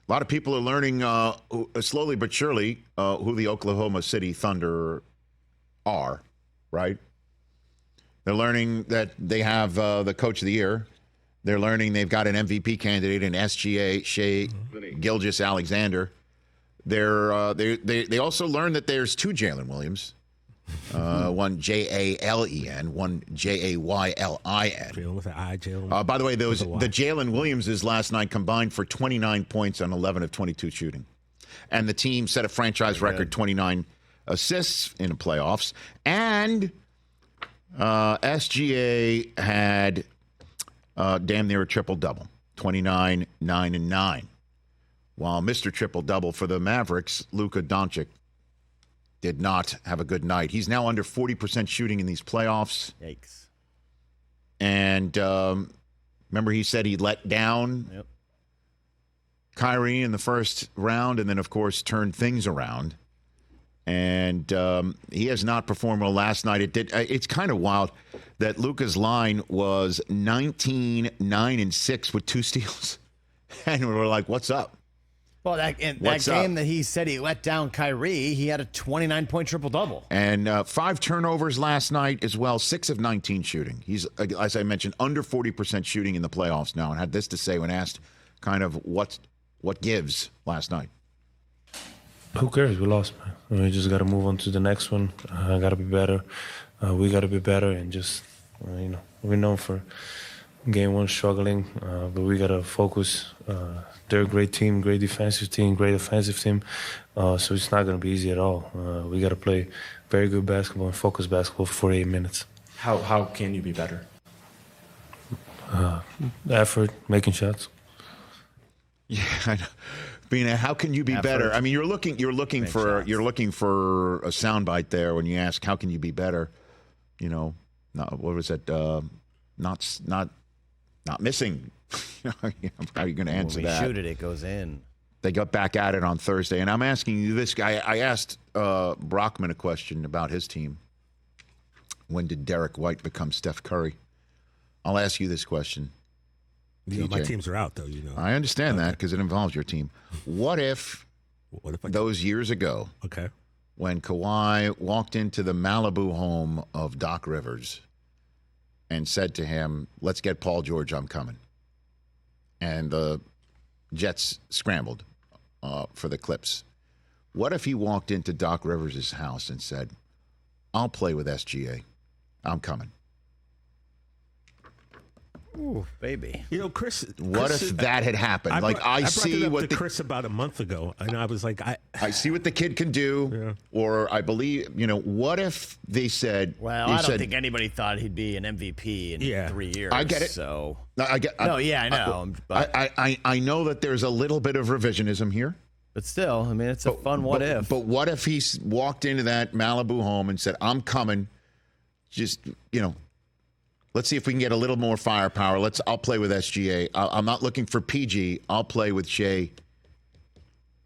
A lot of people are learning slowly but surely who the Oklahoma City Thunder are, right? They're learning that they have the coach of the year. They're learning they've got an MVP candidate in SGA, Shai Gilgeous-Alexander. They also learned that there's two Jalen Williams. One Jalen, one Jaylin. Feeling with an I, Jalen. By the way, the Jalen Williamses last night combined for 29 points on 11 of 22 shooting. And the team set a franchise record 29 assists in the playoffs. And SGA had damn near a triple-double, 29, 9, and 9. While Mr. Triple-double for the Mavericks, Luka Doncic, did not have a good night. He's now under 40% shooting in these playoffs. Yikes. And remember he said he let down Kyrie in the first round and then, of course, turned things around. And he has not performed well last night. It's kind of wild that Luka's line was 19, 9, and 6 with 2 steals. And we're like, what's up? Well, that game that he said he let down Kyrie, he had a 29-point triple-double. And 5 turnovers last night as well, 6 of 19 shooting. He's, as I mentioned, under 40% shooting in the playoffs now, and had this to say when asked kind of what gives last night. Who cares? We lost, man. We just got to move on to the next one. I got to be better. We got to be better, and just, we're known for game one struggling, but we got to focus. They're a great team, great defensive team, great offensive team. So it's not going to be easy at all. We got to play very good basketball and focused basketball for 48 minutes. How can you be better? Effort, making shots. Yeah, I know. How can you be better? I mean, you're looking for a soundbite there when you ask how can you be better. What was it? Not missing. How are you going to answer that? When we shoot it, it goes in. They got back at it on Thursday, and I'm asking you this guy. I asked Brockman a question about his team. When did Derek White become Steph Curry? I'll ask you this question. My teams are out, though. I understand that because it involves your team. What if those years ago, when Kawhi walked into the Malibu home of Doc Rivers and said to him, "Let's get Paul George, I'm coming," and the Jets scrambled for the Clips. What if he walked into Doc Rivers' house and said, "I'll play with SGA, I'm coming"? Ooh, baby. Chris. What if that had happened? I brought it up to Chris about a month ago, and I was like, I see what the kid can do, or I believe, what if they said? Well, I don't think anybody thought he'd be an MVP in 3 years. I get it. So I know. I know that there's a little bit of revisionism here. But still, I mean, it's a fun what if. But what if he walked into that Malibu home and said, "I'm coming"? Just let's see if we can get a little more firepower. I'll play with SGA. I'm not looking for PG. I'll play with Shai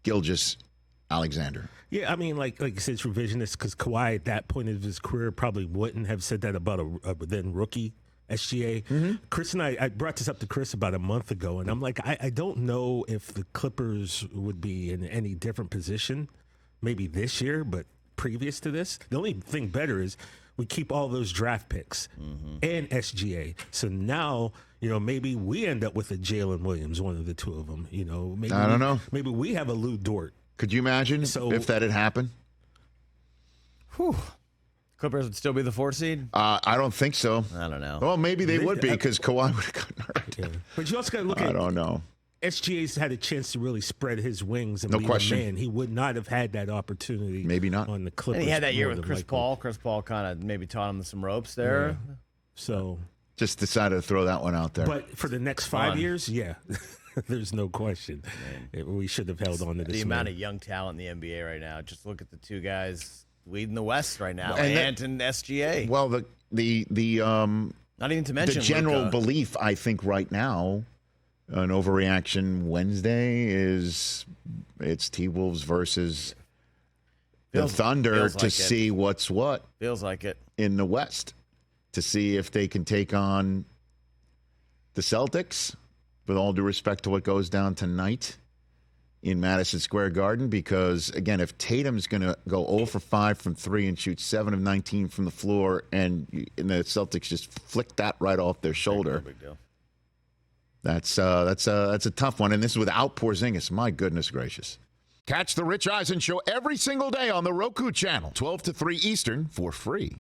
Gilgeous-Alexander. Yeah, I mean, like you said, it's revisionist because Kawhi at that point of his career probably wouldn't have said that about a then rookie SGA. Mm-hmm. Chris and I brought this up to Chris about a month ago, and I'm like, I don't know if the Clippers would be in any different position, maybe this year, but previous to this. The only thing better is we keep all those draft picks and SGA. So now, maybe we end up with a Jalen Williams, one of the two of them. Maybe I don't know. Maybe we have a Lou Dort. Could you imagine if that had happened? Whew. Clippers would still be the 4 seed? I don't think so. I don't know. Well, maybe they would be because Kawhi would have gotten hurt. Yeah. But you also got to look at I don't know. SGA's had a chance to really spread his wings and be a man. He would not have had that opportunity. Maybe not on the Clippers. And he had that year with Chris Paul. Chris Paul kind of maybe taught him some ropes there. Yeah. So just decided to throw that one out there. But for the next 5 years, there's no question. We should have held on to this. The amount of young talent in the NBA right now. Just look at the two guys leading the West right now, Ant and SGA. Well, the not even to mention the general Luka. belief, I think, right now. An overreaction Wednesday is it's T-Wolves versus the Thunder to see what's what. Feels like it. In the West to see if they can take on the Celtics, with all due respect to what goes down tonight. in Madison Square Garden because, again, if Tatum's going to go 0 for 5 from 3 and shoot 7 of 19 from the floor and the Celtics just flick that right off their shoulder, big deal. That's a tough one. And this is without Porzingis. My goodness gracious. Catch the Rich Eisen Show every single day on the Roku channel, 12 to 3 Eastern, for free.